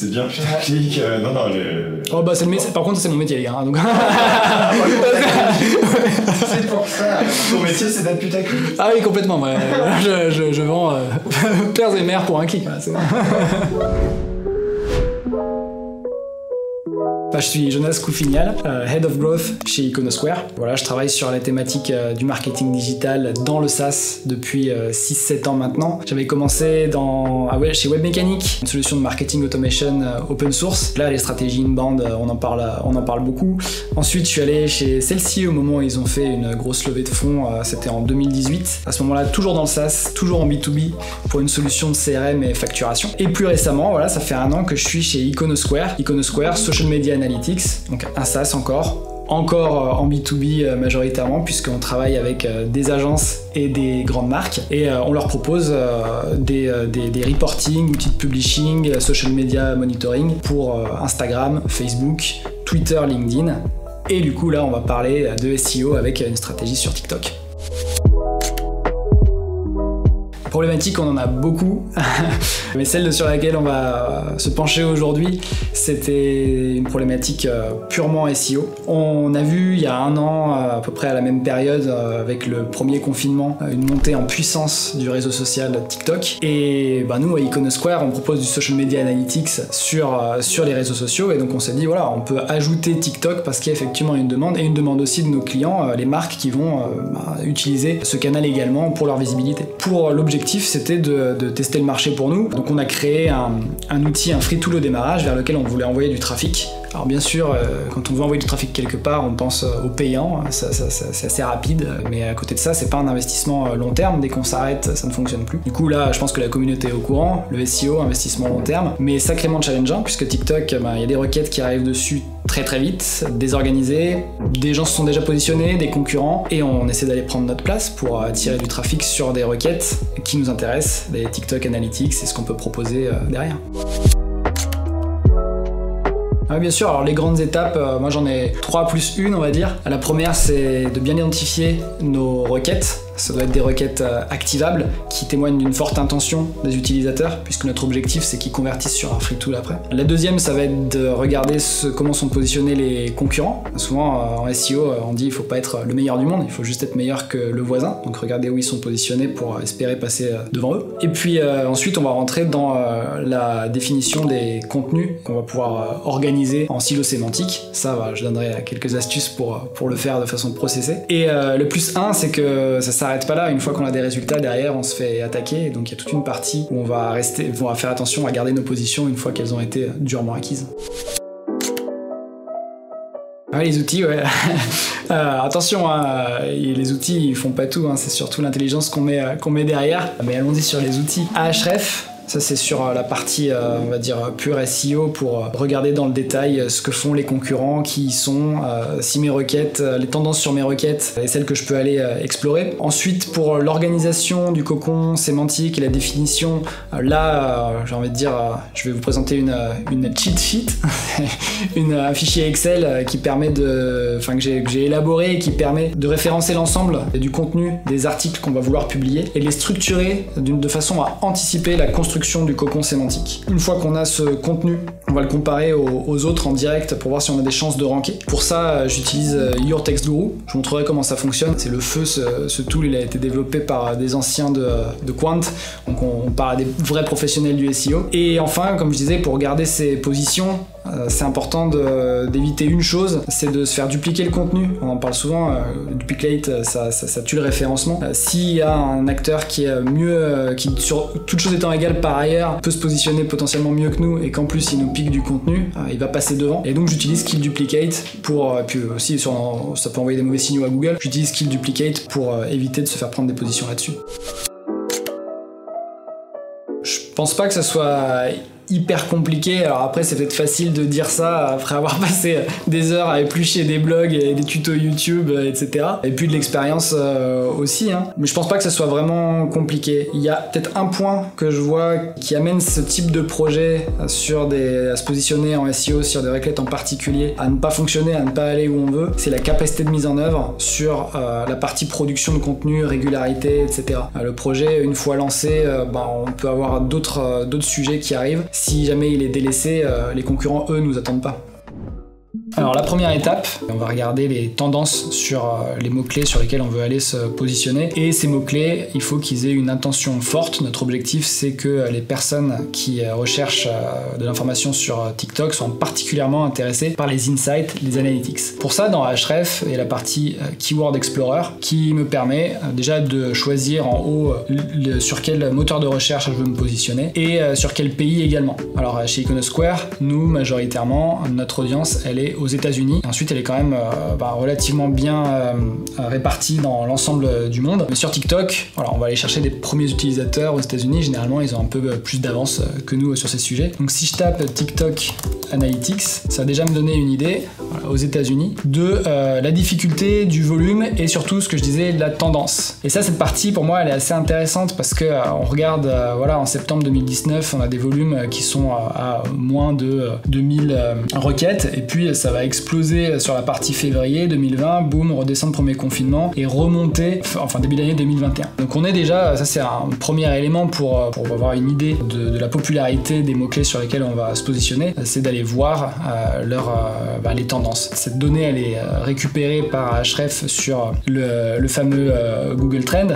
C'est bien putaclic. Non, non, Oh bah par contre c'est mon métier les gars. Donc... c'est pour ça. Ton métier c'est d'être putaclic. Ah oui complètement. Ouais. je vends pères et mères pour un clic. C'est bon. Je suis Jonas Koufignal, Head of Growth chez Iconosquare. Voilà, je travaille sur la thématique du marketing digital dans le SaaS depuis 6-7 ans maintenant. J'avais commencé chez Webmechanic, une solution de marketing automation open source. Là, les stratégies inbound, on en parle beaucoup. Ensuite, je suis allé chez Celsius au moment où ils ont fait une grosse levée de fonds, c'était en 2018. À ce moment-là, toujours dans le SaaS, toujours en B2B, pour une solution de CRM et facturation. Et plus récemment, voilà, ça fait 1 an que je suis chez Iconosquare. Iconosquare, Social Media Analytics, donc un SaaS encore en B2B majoritairement, puisqu'on travaille avec des agences et des grandes marques, et on leur propose des reporting, outils de publishing, social media monitoring pour Instagram, Facebook, Twitter, LinkedIn. Et du coup là on va parler de SEO avec une stratégie sur TikTok. Problématiques, on en a beaucoup, mais celle sur laquelle on va se pencher aujourd'hui, c'était une problématique purement SEO. On a vu il y a 1 an, à peu près à la même période, avec le premier confinement, une montée en puissance du réseau social TikTok. Et nous, à Iconosquare, on propose du social media analytics sur les réseaux sociaux, et donc on s'est dit, voilà, on peut ajouter TikTok parce qu'il y a effectivement une demande, et une demande aussi de nos clients, les marques qui vont utiliser ce canal également pour leur visibilité. Pour l'objectif, c'était de tester le marché pour nous. Donc on a créé un outil, un free tool au démarrage vers lequel on voulait envoyer du trafic. Alors bien sûr, quand on veut envoyer du trafic quelque part, on pense au payant, c'est assez rapide, mais à côté de ça, c'est pas un investissement long terme. Dès qu'on s'arrête, ça ne fonctionne plus. Du coup là, je pense que la communauté est au courant. Le SEO, investissement long terme, mais sacrément challengeant, puisque TikTok, il y a des requêtes qui arrivent dessus très très vite, désorganisées, des gens se sont déjà positionnés, des concurrents, et on essaie d'aller prendre notre place pour attirer du trafic sur des requêtes qui nous intéressent. Les TikTok Analytics, c'est ce qu'on peut proposer derrière. Ah, bien sûr, alors les grandes étapes, moi j'en ai 3 plus 1 on va dire. La première, c'est de bien identifier nos requêtes. Ça doit être des requêtes activables qui témoignent d'une forte intention des utilisateurs, puisque notre objectif c'est qu'ils convertissent sur un free tool après. La deuxième, ça va être de regarder comment sont positionnés les concurrents. Souvent en SEO on dit il faut pas être le meilleur du monde, il faut juste être meilleur que le voisin, donc regarder où ils sont positionnés pour espérer passer devant eux. Et puis ensuite on va rentrer dans la définition des contenus qu'on va pouvoir organiser en silo sémantique. Ça, je donnerai quelques astuces pour le faire de façon processée. Et le plus 1, c'est que ça s'arrête pas là. Une fois qu'on a des résultats derrière, on se fait attaquer, donc il y a toute une partie où on va faire attention à garder nos positions une fois qu'elles ont été durement acquises. Ouais, les outils, ouais. Attention, les outils ils font pas tout, c'est surtout l'intelligence qu'on met derrière. Mais allons-y sur les outils. Ahref, ça c'est sur la partie, on va dire, pure SEO, pour regarder dans le détail ce que font les concurrents, qui y sont, si mes requêtes, les tendances sur mes requêtes et celles que je peux aller explorer. Ensuite, pour l'organisation du cocon sémantique et la définition, là, j'ai envie de dire, je vais vous présenter une cheat sheet, un fichier Excel qui permet que j'ai élaboré et qui permet de référencer l'ensemble du contenu des articles qu'on va vouloir publier et de les structurer de façon à anticiper la construction du cocon sémantique. Une fois qu'on a ce contenu, on va le comparer aux autres en direct pour voir si on a des chances de ranker. Pour ça, j'utilise Your Text Guru. Je vous montrerai comment ça fonctionne. C'est le feu, ce tool, il a été développé par des anciens de Quant, donc on parle à des vrais professionnels du SEO. Et enfin, comme je disais, pour garder ses positions, c'est important d'éviter une chose, c'est de se faire dupliquer le contenu. On en parle souvent, le duplicate, ça tue le référencement. S'il y a un acteur qui est mieux, qui sur toute chose étant égale par ailleurs, peut se positionner potentiellement mieux que nous, et qu'en plus il nous pique du contenu, il va passer devant. Et donc j'utilise Kill Duplicate pour, puis aussi ça peut envoyer des mauvais signaux à Google, j'utilise Kill Duplicate pour éviter de se faire prendre des positions là-dessus. Je pense pas que ça soit hyper compliqué. Alors après, c'est peut-être facile de dire ça après avoir passé des heures à éplucher des blogs et des tutos YouTube, etc. Et puis de l'expérience aussi. Mais je pense pas que ça soit vraiment compliqué. Il y a peut-être un point que je vois qui amène ce type de projet à se positionner en SEO sur des requêtes en particulier, à ne pas fonctionner, à ne pas aller où on veut. C'est la capacité de mise en œuvre sur la partie production de contenu, régularité, etc. Le projet, une fois lancé, on peut avoir d'autres sujets qui arrivent. Si jamais il est délaissé, les concurrents, eux, nous attendent pas. Alors la première étape, on va regarder les tendances sur les mots-clés sur lesquels on veut aller se positionner. Et ces mots-clés, il faut qu'ils aient une intention forte. Notre objectif, c'est que les personnes qui recherchent de l'information sur TikTok soient particulièrement intéressées par les insights, les analytics. Pour ça, dans Ahrefs, il y a la partie Keyword Explorer qui me permet déjà de choisir en haut sur quel moteur de recherche je veux me positionner et sur quel pays également. Alors chez Iconosquare, nous, majoritairement, notre audience, elle est aux États-Unis. Ensuite, elle est quand même relativement bien répartie dans l'ensemble du monde. Mais sur TikTok, voilà, on va aller chercher des premiers utilisateurs aux États-Unis. Généralement, ils ont un peu plus d'avance que nous sur ces sujets. Donc, si je tape TikTok Analytics, ça va déjà me donner une idée, voilà, aux États-Unis, de la difficulté, du volume et surtout, ce que je disais, de la tendance. Et ça, cette partie, pour moi, elle est assez intéressante parce que on regarde, en septembre 2019, on a des volumes qui sont à moins de 2000 requêtes. Et puis, ça va exploser sur la partie février 2020, boum, redescendre premier confinement et remonter, début d'année 2021. Donc on est déjà, ça c'est un premier élément pour avoir une idée de la popularité des mots-clés sur lesquels on va se positionner, c'est d'aller voir les tendances. Cette donnée, elle est récupérée par Ahrefs sur le fameux Google Trend,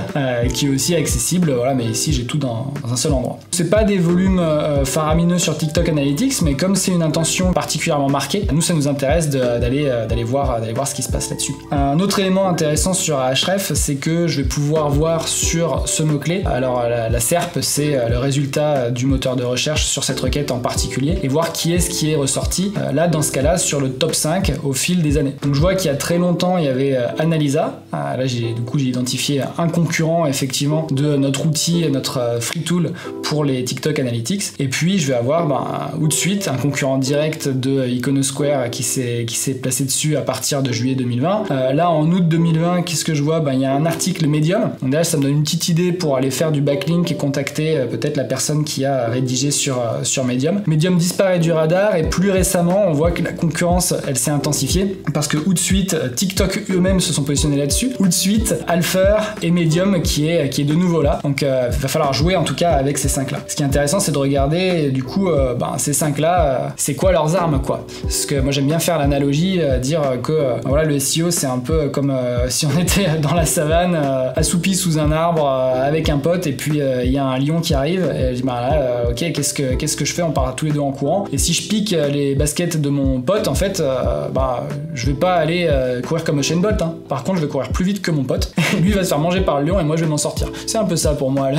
qui est aussi accessible, voilà, mais ici j'ai tout dans un seul endroit. C'est pas des volumes faramineux sur TikTok Analytics, mais comme c'est une intention particulièrement marquée, nous ça nous intéresse d'aller voir ce qui se passe là-dessus. Un autre élément intéressant sur Ahrefs, c'est que je vais pouvoir voir sur ce mot-clé, alors la SERP, c'est le résultat du moteur de recherche sur cette requête en particulier, et voir qui est ressorti, là dans ce cas-là, sur le top 5 au fil des années. Donc je vois qu'il y a très longtemps, il y avait Analysa, là j'ai identifié un concurrent effectivement de notre outil, notre free tool pour les TikTok Analytics, et puis je vais avoir tout de suite un concurrent direct de Iconosquare qui s'est placé dessus à partir de juillet 2020. Là, en août 2020, qu'est-ce que je vois ? Il y a un article Medium. Donc là, ça me donne une petite idée pour aller faire du backlink et contacter peut-être la personne qui a rédigé sur Medium. Medium disparaît du radar et plus récemment, on voit que la concurrence, elle s'est intensifiée parce que tout de suite, TikTok eux-mêmes se sont positionnés là-dessus. Tout de suite, Alpher et Medium qui est de nouveau là. Donc, il va falloir jouer en tout cas avec ces 5-là. Ce qui est intéressant, c'est de regarder du coup ces 5-là, c'est quoi leurs armes, quoi. Parce que moi, j'aime bien faire l'analogie, dire que le SEO c'est un peu comme si on était dans la savane, assoupi sous un arbre avec un pote, et puis il y a un lion qui arrive, et je dis ok, qu'est-ce que je fais? On part tous les deux en courant, et si je pique les baskets de mon pote, en fait, je vais pas aller courir comme Usain Bolt, hein. Par contre, je vais courir plus vite que mon pote, lui va se faire manger par le lion, et moi je vais m'en sortir. C'est un peu ça pour moi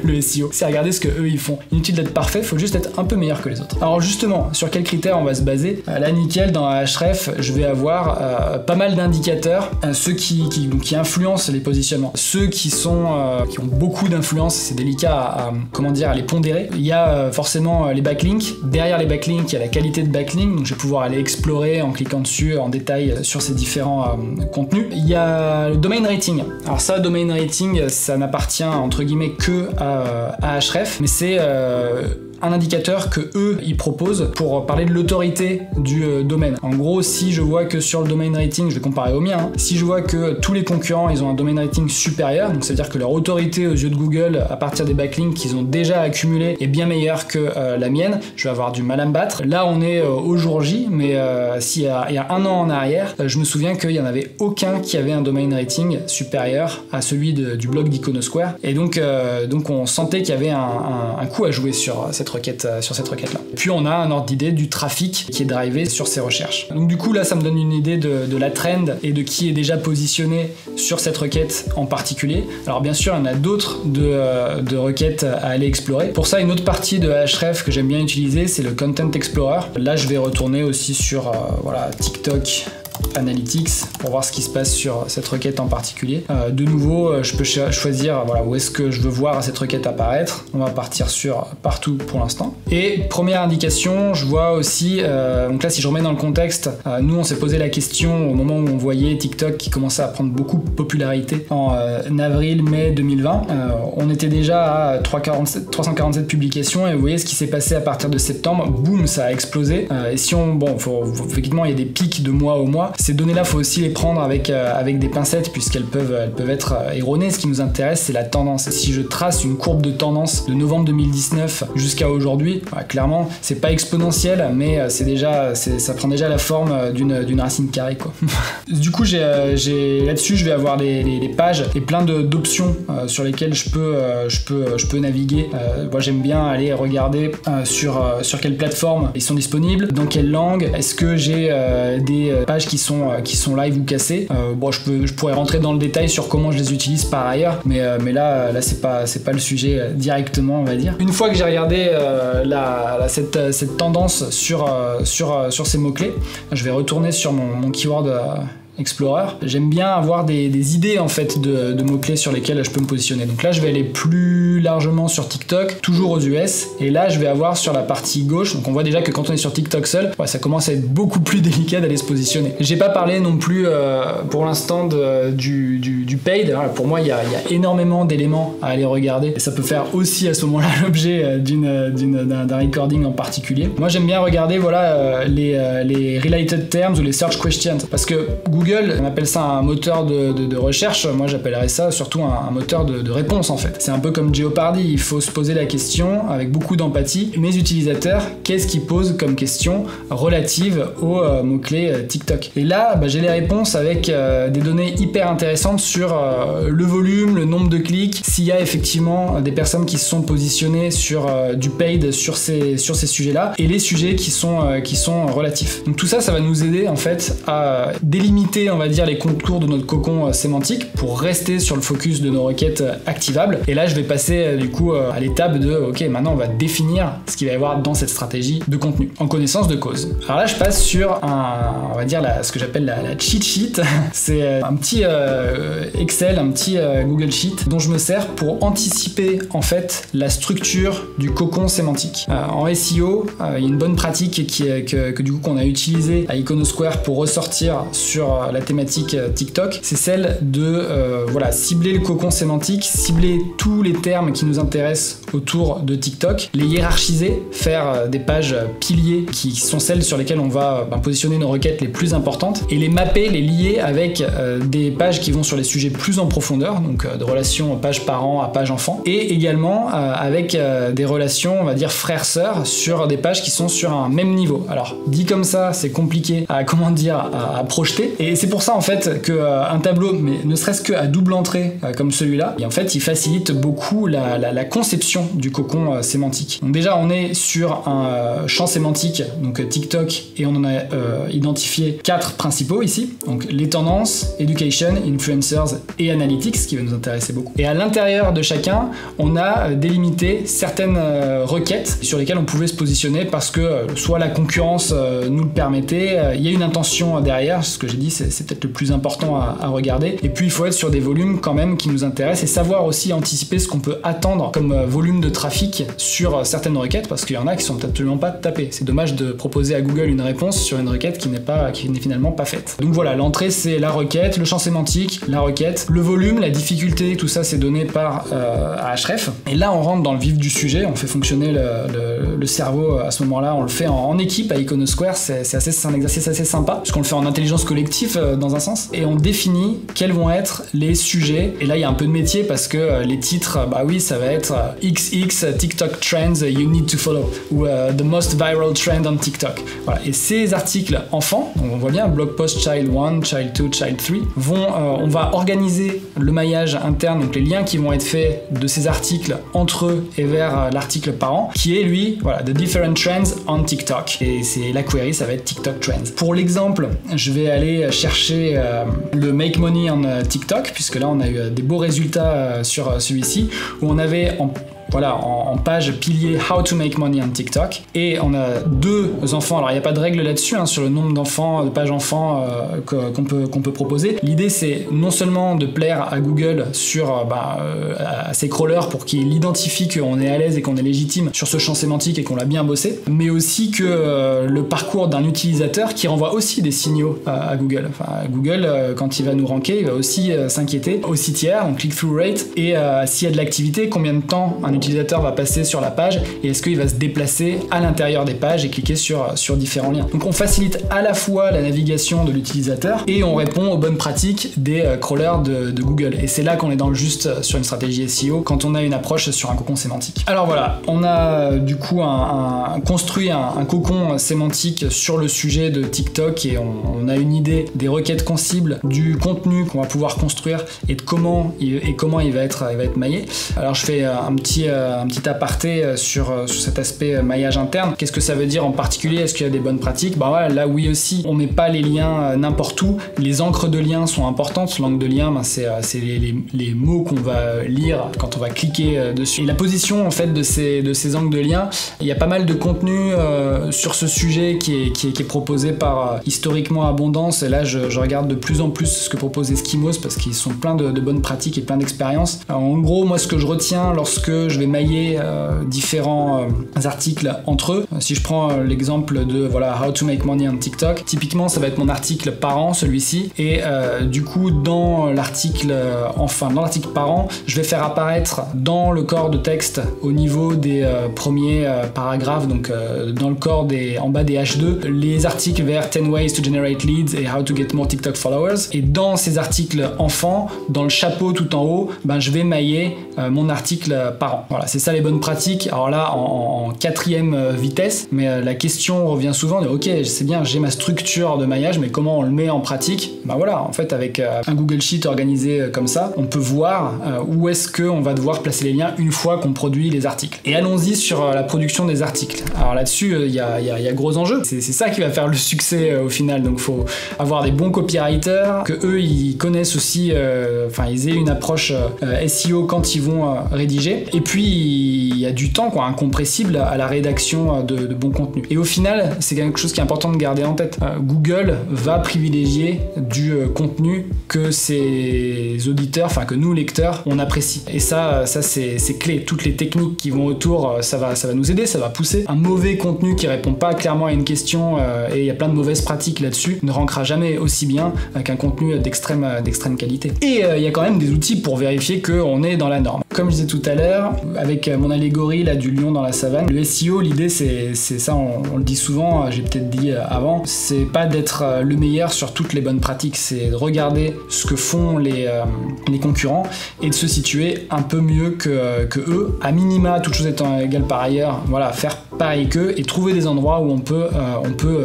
le SEO, c'est regarder ce que eux ils font. Inutile d'être parfait, faut juste être un peu meilleur que les autres. Alors justement, sur quels critères on va se baser? Là, nickel, dans Ahrefs, je vais avoir pas mal d'indicateurs, ceux qui influencent les positionnements, ceux qui ont beaucoup d'influence, c'est délicat à les pondérer. Il y a forcément les backlinks, derrière les backlinks il y a la qualité de backlink, donc je vais pouvoir aller explorer en cliquant dessus en détail sur ces différents contenus. Il y a le domain rating. Alors ça, domain rating, ça n'appartient entre guillemets que à Ahrefs, mais c'est un indicateur que eux ils proposent pour parler de l'autorité du domaine. En gros, si je vois que sur le domain rating, je vais comparer au mien, si je vois que tous les concurrents ils ont un domain rating supérieur, donc ça veut dire que leur autorité aux yeux de Google à partir des backlinks qu'ils ont déjà accumulés est bien meilleure que la mienne, je vais avoir du mal à me battre. Là on est au jour J, mais il y a un an en arrière, je me souviens qu'il n'y en avait aucun qui avait un domain rating supérieur à celui du blog d'Iconosquare, et donc on sentait qu'il y avait un coup à jouer sur cette requête là. Puis on a un ordre d'idée du trafic qui est drivé sur ces recherches. Donc du coup là ça me donne une idée de la trend et de qui est déjà positionné sur cette requête en particulier. Alors bien sûr il y en a d'autres de requêtes à aller explorer. Pour ça, une autre partie de Ahrefs que j'aime bien utiliser, c'est le Content Explorer. Là je vais retourner aussi sur TikTok Analytics pour voir ce qui se passe sur cette requête en particulier. De nouveau, je peux choisir où est-ce que je veux voir cette requête apparaître. On va partir sur partout pour l'instant. Et première indication, je vois aussi, donc là si je remets dans le contexte, nous on s'est posé la question au moment où on voyait TikTok qui commençait à prendre beaucoup de popularité en avril-mai 2020. On était déjà à 347 publications, et vous voyez ce qui s'est passé à partir de septembre, boum, ça a explosé. Et si effectivement il y a des pics de mois au mois, moi. Ces données-là, faut aussi les prendre avec des pincettes puisqu'elles peuvent être erronées. Ce qui nous intéresse, c'est la tendance. Si je trace une courbe de tendance de novembre 2019 jusqu'à aujourd'hui, clairement, c'est pas exponentiel, mais ça prend déjà la forme d'une racine carrée, quoi. Du coup, là-dessus, je vais avoir des pages et plein d'options sur lesquelles je peux naviguer. Moi, j'aime bien aller regarder sur quelle plateforme ils sont disponibles, dans quelle langue, est-ce que j'ai des pages qui sont live ou cassées. Je pourrais rentrer dans le détail sur comment je les utilise par ailleurs, mais là c'est pas le sujet directement, on va dire. Une fois que j'ai regardé cette tendance sur ces mots-clés, je vais retourner sur mon keyword Explorer. J'aime bien avoir des idées en fait de mots-clés sur lesquels je peux me positionner. Donc là, je vais aller plus largement sur TikTok, toujours aux US, et là, je vais avoir sur la partie gauche, donc on voit déjà que quand on est sur TikTok seul, ça commence à être beaucoup plus délicat d'aller se positionner. J'ai pas parlé non plus pour l'instant du paid. Alors, pour moi, il y a énormément d'éléments à aller regarder, et ça peut faire aussi à ce moment-là l'objet d'un recording en particulier. Moi, j'aime bien regarder les related terms ou les search questions, parce que Google, on appelle ça un moteur de recherche. Moi, j'appellerais ça surtout un moteur de réponse, en fait. C'est un peu comme Jeopardy. Il faut se poser la question avec beaucoup d'empathie. Mes utilisateurs, qu'est-ce qu'ils posent comme question relative aux mots-clés TikTok? Et là, j'ai les réponses avec des données hyper intéressantes sur le volume, le nombre de clics, s'il y a effectivement des personnes qui se sont positionnées sur du paid sur ces sujets-là, et les sujets qui sont relatifs. Donc tout ça, ça va nous aider, en fait, à délimiter, on va dire, les contours de notre cocon sémantique pour rester sur le focus de nos requêtes activables. Et là, je vais passer du coup à l'étape de ok, maintenant on va définir ce qu'il va y avoir dans cette stratégie de contenu en connaissance de cause. Alors là, je passe sur on va dire ce que j'appelle la cheat sheet. C'est un petit Excel, un petit Google Sheet dont je me sers pour anticiper en fait la structure du cocon sémantique. En SEO, il y a une bonne pratique que du coup qu'on a utilisée à Iconosquare pour ressortir sur la thématique TikTok, c'est celle de cibler le cocon sémantique, cibler tous les termes qui nous intéressent autour de TikTok, les hiérarchiser, faire des pages piliers qui sont celles sur lesquelles on va positionner nos requêtes les plus importantes, et les mapper, les lier avec des pages qui vont sur les sujets plus en profondeur, donc de relations page parent à page enfant, et également avec des relations, on va dire frères-sœurs, sur des pages qui sont sur un même niveau. Alors dit comme ça, c'est compliqué à projeter, et c'est pour ça en fait qu'un tableau, mais ne serait-ce qu'à double entrée comme celui-là, et en fait il facilite beaucoup la conception du cocon sémantique. Donc déjà on est sur un champ sémantique, donc TikTok, et on en a identifié 4 principaux ici, donc les tendances, education, influencers et analytics, ce qui va nous intéresser beaucoup. Et à l'intérieur de chacun, on a délimité certaines requêtes sur lesquelles on pouvait se positionner parce que soit la concurrence nous le permettait, il y a une intention derrière, ce que j'ai dit, c'est peut-être le plus important à regarder. Et puis il faut être sur des volumes quand même qui nous intéressent et savoir aussi anticiper ce qu'on peut attendre comme volume de trafic sur certaines requêtes, parce qu'il y en a qui sont absolument pas tapées. C'est dommage de proposer à Google une réponse sur une requête qui n'est finalement pas faite. Donc voilà, l'entrée c'est la requête, le champ sémantique, la requête, le volume, la difficulté, tout ça c'est donné par Ahrefs. Et là on rentre dans le vif du sujet, on fait fonctionner le cerveau à ce moment-là, on le fait en équipe à Iconosquare, c'est un exercice assez sympa, parce qu'on le fait en intelligence collective dans un sens, et on définit quels vont être les sujets. Et là il y a un peu de métier parce que les titres, ça va être XX TikTok trends you need to follow, ou the most viral trend on TikTok. Voilà. Et ces articles enfants, donc on voit bien blog post child 1, child 2, child 3, on va organiser le maillage interne, donc les liens qui vont être faits de ces articles entre eux et vers l'article parent, qui est lui, the different trends on TikTok. Et c'est la query, ça va être TikTok trends. Pour l'exemple, je vais aller chercher le make money on TikTok, puisque là on a eu des beaux résultats sur celui-ci, où on avait en page pilier How to make money on TikTok, et on a 2 enfants. Alors il n'y a pas de règle là-dessus sur le nombre d'enfants, de pages enfants qu'on peut proposer. L'idée c'est non seulement de plaire à Google sur à ses crawlers pour qu'il identifie qu'on est à l'aise et qu'on est légitime sur ce champ sémantique et qu'on l'a bien bossé, mais aussi que le parcours d'un utilisateur qui renvoie aussi des signaux à Google. Google, quand il va nous ranker, il va aussi s'inquiéter au CTR, donc click-through rate, et s'il y a de l'activité, combien de temps un l'utilisateur va passer sur la page et est-ce qu'il va se déplacer à l'intérieur des pages et cliquer sur différents liens. Donc on facilite à la fois la navigation de l'utilisateur et on répond aux bonnes pratiques des crawlers de Google. Et c'est là qu'on est dans le juste sur une stratégie SEO quand on a une approche sur un cocon sémantique. Alors voilà, on a du coup construit un cocon sémantique sur le sujet de TikTok et on a une idée des requêtes qu'on cible, du contenu qu'on va pouvoir construire et de comment il va être maillé. Alors je fais un petit aparté sur cet aspect maillage interne. Qu'est-ce que ça veut dire en particulier? Est-ce qu'il y a des bonnes pratiques? Bah ouais, là oui aussi, on met pas les liens n'importe où. Les encres de liens sont importantes. L'encre de lien, c'est les mots qu'on va lire quand on va cliquer dessus. Et la position en fait de ces encres de liens, il y a pas mal de contenu sur ce sujet qui est proposé par historiquement Abondance. Et là je regarde de plus en plus ce que propose Eskimos parce qu'ils sont plein de bonnes pratiques et plein d'expériences. En gros, moi ce que je retiens lorsque je vais mailler différents articles entre eux, si je prends l'exemple de How to make money on TikTok, typiquement ça va être mon article par an, celui-ci, et du coup dans l'article par an, je vais faire apparaître dans le corps de texte au niveau des premiers paragraphes, donc dans le corps en bas des H2, les articles vers 10 ways to generate leads et how to get more TikTok followers, et dans ces articles enfants, dans le chapeau tout en haut, je vais mailler mon article par an. Voilà, c'est ça les bonnes pratiques. Alors là en 4e vitesse, mais la question revient souvent de ok, c'est bien, j'ai ma structure de maillage, mais comment on le met en pratique? Voilà, en fait avec un Google Sheet organisé comme ça, on peut voir où est-ce qu'on va devoir placer les liens une fois qu'on produit les articles. Et allons-y sur la production des articles. Alors là-dessus, il y a gros enjeux. C'est ça qui va faire le succès au final. Donc faut avoir des bons copywriters, que eux ils connaissent aussi, ils aient une approche SEO quand ils vont rédiger. Et puis il y a du temps incompressible à la rédaction de bons contenus. Et au final, c'est quelque chose qui est important de garder en tête. Google va privilégier du contenu que ses auditeurs, que nous lecteurs, on apprécie. Et ça c'est clé. Toutes les techniques qui vont autour, ça va nous aider, ça va pousser. Un mauvais contenu qui répond pas clairement à une question, et il y a plein de mauvaises pratiques là-dessus, ne rankera jamais aussi bien qu'un contenu d'extrême qualité. Et il y a quand même des outils pour vérifier qu'on est dans la norme. Comme je disais tout à l'heure, avec mon allégorie là du lion dans la savane, le SEO, l'idée c'est ça, on le dit souvent, j'ai peut-être dit avant, c'est pas d'être le meilleur sur toutes les bonnes pratiques, c'est de regarder ce que font les concurrents et de se situer un peu mieux que eux, à minima, toutes choses étant égales par ailleurs, faire pareil qu'eux et trouver des endroits où on peut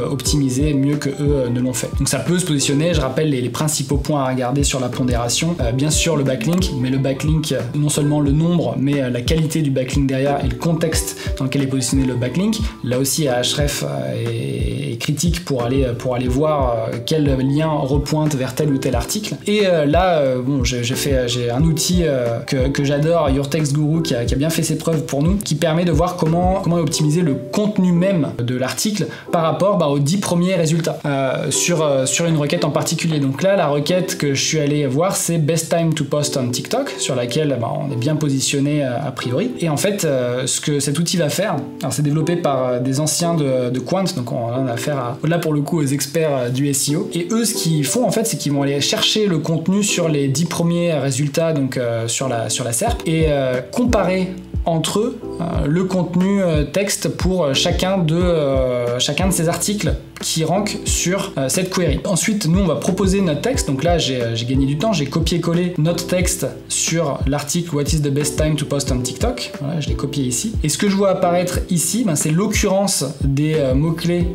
optimiser mieux que eux ne l'ont fait. Donc ça peut se positionner, je rappelle les principaux points à regarder sur la pondération, bien sûr le backlink, mais le backlink, non seulement le nombre, mais la qualité du backlink derrière et le contexte dans lequel est positionné le backlink. Là aussi, Ahrefs est critique pour aller voir quel lien repointe vers tel ou tel article. Et là, j'ai un outil que j'adore, Your Text Guru, qui a bien fait ses preuves pour nous, qui permet de voir comment optimiser le contenu même de l'article par rapport aux 10 premiers résultats sur une requête en particulier. Donc là, la requête que je suis allé voir, c'est Best Time to Post on TikTok, sur laquelle on est bien positionné a priori. Et en fait, ce que cet outil va faire, alors c'est développé par des anciens de Quant, donc on a affaire là pour le coup aux experts du SEO. Et eux, ce qu'ils font en fait, c'est qu'ils vont aller chercher le contenu sur les 10 premiers résultats, donc sur la SERP, et comparer entre eux le contenu texte pour chacun de ces articles qui rank sur cette query. Ensuite, nous, on va proposer notre texte. Donc là, j'ai gagné du temps. J'ai copié-collé notre texte sur l'article What is the best time to post on TikTok. Voilà, je l'ai copié ici. Et ce que je vois apparaître ici, c'est l'occurrence des mots-clés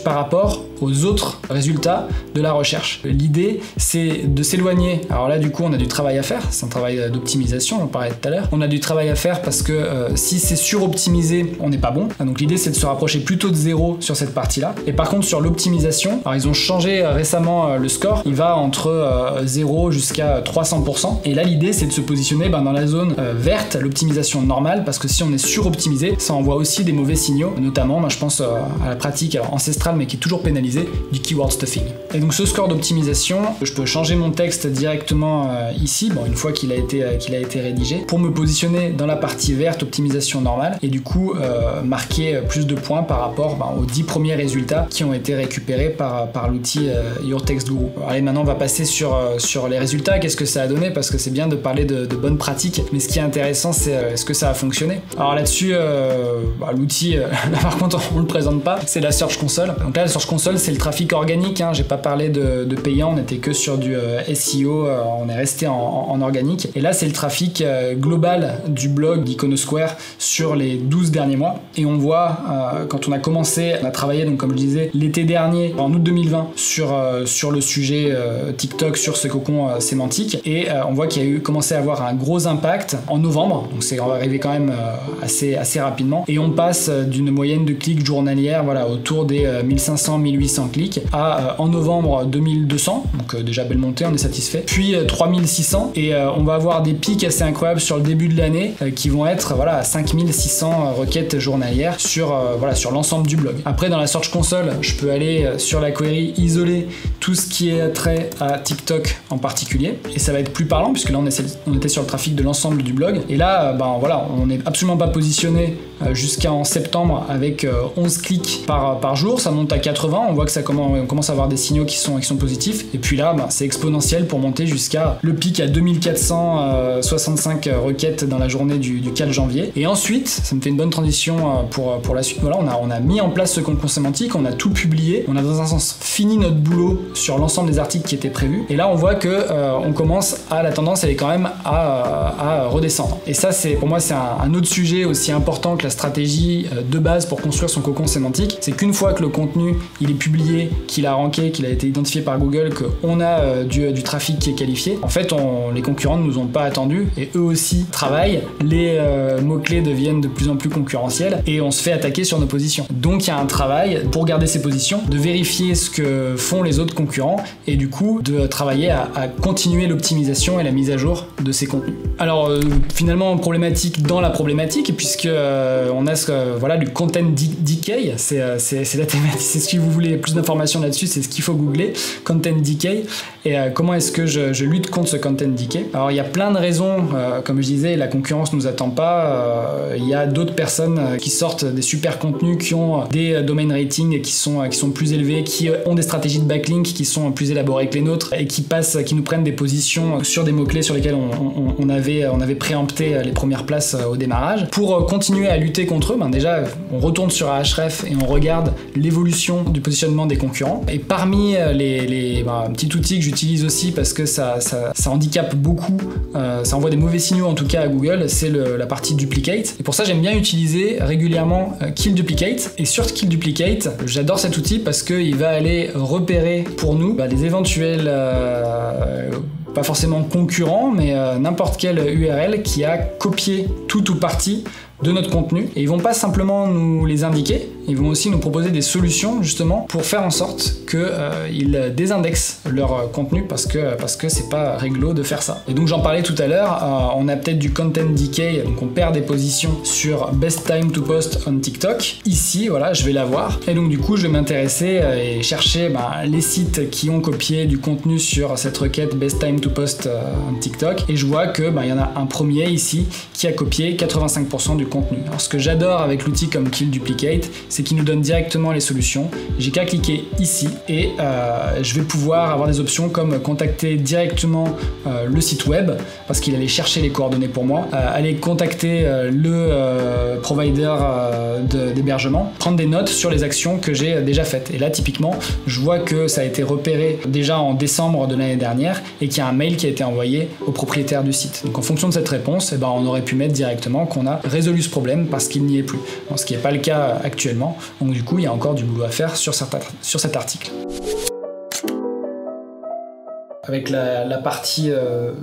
par rapport aux autres résultats de la recherche. L'idée, c'est de s'éloigner. Alors là, du coup, on a du travail à faire. C'est un travail d'optimisation, on parlait tout à l'heure. On a du travail à faire parce que si c'est suroptimisé, on n'est pas bon. Donc l'idée, c'est de se rapprocher plutôt de 0 sur cette partie-là. Et par contre, sur l'optimisation, alors ils ont changé récemment le score. Il va entre 0 jusqu'à 300%. Et là, l'idée, c'est de se positionner dans la zone verte, l'optimisation normale, parce que si on est suroptimisé, ça envoie aussi des mauvais signaux. Notamment, moi, je pense à la pratique ancestrale, mais qui est toujours pénalisée, du keyword stuffing. Et donc, ce score d'optimisation, je peux changer mon texte directement ici, une fois qu'il a été rédigé, pour me positionner dans la partie verte alerte optimisation normale et du coup marquer plus de points par rapport aux 10 premiers résultats qui ont été récupérés par l'outil Your Text Guru. Allez, maintenant on va passer sur les résultats, qu'est-ce que ça a donné, parce que c'est bien de parler de bonnes pratiques, mais ce qui est intéressant c'est est-ce que ça a fonctionné. Alors là-dessus, l'outil, là par contre on le présente pas, c'est la Search Console. Donc là la Search Console c'est le trafic organique, j'ai pas parlé de payant, on était que sur du SEO, on est resté en organique. Et là c'est le trafic global du blog d'Iconosquare sur les 12 derniers mois. Et on voit quand on a commencé, on a travaillé donc comme je disais l'été dernier, en août 2020, sur le sujet TikTok, sur ce cocon sémantique. Et on voit qu'il y a eu commencé à avoir un gros impact en novembre, donc c'est arrivé quand même assez rapidement. Et on passe d'une moyenne de clics journalière autour des 1500-1800 clics à en novembre 2200, donc déjà belle montée, on est satisfait. Puis 3600 et on va avoir des pics assez incroyables sur le début de l'année qui vont être à 5600 requêtes journalières sur l'ensemble du blog. Après dans la Search Console, je peux aller sur la query isoler tout ce qui est trait à TikTok en particulier et ça va être plus parlant puisque là on était sur le trafic de l'ensemble du blog et là on n'est absolument pas positionné jusqu'en septembre avec 11 clics par jour, ça monte à 80, on voit que on commence à avoir des signaux qui sont positifs et puis là c'est exponentiel pour monter jusqu'à le pic à 2465 requêtes dans la journée du 4 janvier et ensuite ça me fait une bonne transition pour la suite. Voilà, on a mis en place ce cocon sémantique, on a tout publié, on a dans un sens fini notre boulot sur l'ensemble des articles qui étaient prévus et là on voit que on commence la tendance elle est quand même à redescendre et ça c'est pour moi c'est un autre sujet aussi important que la stratégie de base pour construire son cocon sémantique, c'est qu'une fois que le contenu il est publié, qu'il a ranké, qu'il a été identifié par Google, qu'on a du trafic qui est qualifié, en fait les concurrents ne nous ont pas attendus et eux aussi travaillent, les mots-clés deviennent de plus en plus concurrentiels et on se fait attaquer sur nos positions. Donc il y a un travail pour garder ces positions, de vérifier ce que font les autres concurrents et du coup de travailler à continuer l'optimisation et la mise à jour de ces contenus. Alors finalement problématique dans la problématique puisque on a du content decay, c'est la thématique, c'est ce que vous voulez plus d'informations là-dessus, c'est ce qu'il faut googler, content decay et comment est-ce que je lutte contre ce content decay. Alors il y a plein de raisons, comme je disais, la concurrence nous attend pas, il y a d'autres personnes qui sortent des super contenus, qui ont des domain ratings qui sont plus élevés, qui ont des stratégies de backlink qui sont plus élaborées que les nôtres et qui nous prennent des positions sur des mots-clés sur lesquels on avait préempté les premières places au démarrage. Pour continuer à lutter contre eux, déjà on retourne sur Ahref et on regarde l'évolution du positionnement des concurrents et parmi les petits outils que j'utilise aussi parce que ça handicape beaucoup, ça envoie des mauvais signaux en tout cas à Google, c'est la partie duplicate et pour ça j'aime bien utiliser régulièrement Kill Duplicate et sur Kill Duplicate j'adore cet outil parce qu'il va aller repérer pour nous les éventuels pas forcément concurrents mais n'importe quelle URL qui a copié tout ou partie de notre contenu et ils vont pas simplement nous les indiquer, ils vont aussi nous proposer des solutions justement pour faire en sorte qu'ils désindexent leur contenu parce que c'est pas réglo de faire ça. Et donc j'en parlais tout à l'heure, on a peut-être du content decay, donc on perd des positions sur best time to post on TikTok. Ici je vais la voir et donc du coup je vais m'intéresser et chercher les sites qui ont copié du contenu sur cette requête best time to post on TikTok et je vois que il y en a un premier ici qui a copié 85% du contenu. Alors ce que j'adore avec l'outil comme Kill Duplicate, c'est qu'il nous donne directement les solutions. J'ai qu'à cliquer ici et je vais pouvoir avoir des options comme contacter directement le site web parce qu'il allait chercher les coordonnées pour moi, aller contacter le provider d'hébergement, prendre des notes sur les actions que j'ai déjà faites. Et là typiquement, je vois que ça a été repéré déjà en décembre de l'année dernière et qu'il y a un mail qui a été envoyé au propriétaire du site. Donc en fonction de cette réponse, on aurait pu mettre directement qu'on a résolu ce problème parce qu'il n'y est plus. Ce qui n'est pas le cas actuellement. Donc du coup, il y a encore du boulot à faire sur cet article. Avec la partie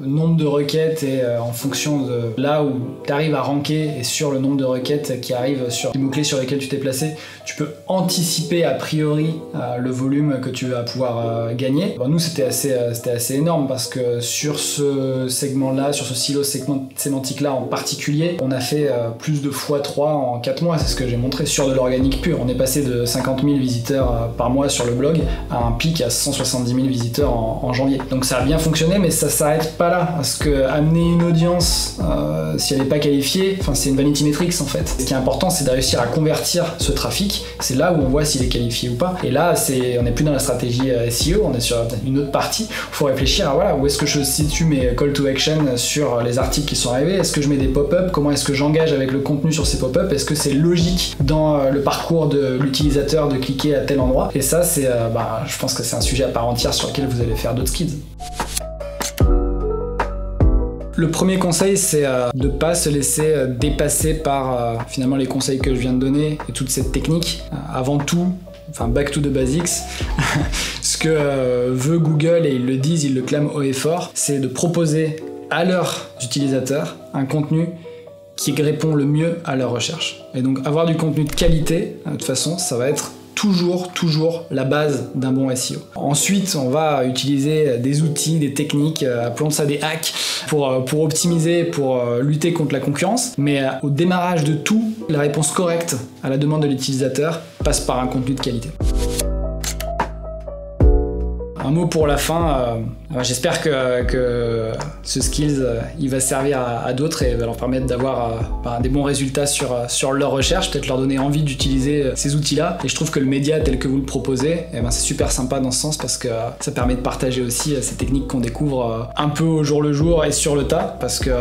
nombre de requêtes et en fonction de là où tu arrives à ranker et sur le nombre de requêtes qui arrivent sur les mots-clés sur lesquels tu t'es placé, tu peux anticiper a priori le volume que tu vas pouvoir gagner. Nous, c'était assez énorme parce que sur ce segment-là, sur ce silo sémantique-là en particulier, on a fait plus de x3 en 4 mois, c'est ce que j'ai montré sur de l'organique pur. On est passé de 50 000 visiteurs par mois sur le blog à un pic à 170 000 visiteurs en janvier. Donc ça a bien fonctionné, mais ça s'arrête pas là. Parce que amener une audience, si elle n'est pas qualifiée, c'est une vanity metrics en fait. Ce qui est important, c'est de réussir à convertir ce trafic. C'est là où on voit s'il est qualifié ou pas. Et là, on n'est plus dans la stratégie SEO, on est sur une autre partie. Il faut réfléchir à voilà, où est-ce que je situe mes call to action sur les articles qui sont arrivés. Est-ce que je mets des pop-up? Comment est-ce que j'engage avec le contenu sur ces pop-up? Est-ce que c'est logique dans le parcours de l'utilisateur de cliquer à tel endroit? Et ça, je pense que c'est un sujet à part entière sur lequel vous allez faire d'autres skills. Le premier conseil, c'est de ne pas se laisser dépasser par finalement les conseils que je viens de donner et toute cette technique. Avant tout, back to the basics, ce que veut Google, et ils le disent, ils le clament haut et fort, c'est de proposer à leurs utilisateurs un contenu qui répond le mieux à leurs recherches. Et donc avoir du contenu de qualité, de toute façon, ça va être toujours la base d'un bon SEO. Ensuite, on va utiliser des outils, des techniques, appelons ça des hacks, pour optimiser, pour lutter contre la concurrence. Mais au démarrage de tout, la réponse correcte à la demande de l'utilisateur passe par un contenu de qualité. Un mot pour la fin, j'espère que ce skills il va servir à d'autres et va leur permettre d'avoir des bons résultats sur leur recherche, peut-être leur donner envie d'utiliser ces outils-là. Et je trouve que le média tel que vous le proposez, c'est super sympa dans ce sens parce que ça permet de partager aussi ces techniques qu'on découvre un peu au jour le jour et sur le tas, parce que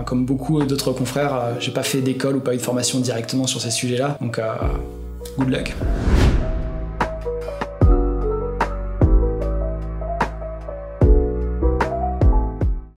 comme beaucoup d'autres confrères, j'ai pas fait d'école ou pas eu de formation directement sur ces sujets-là, donc good luck.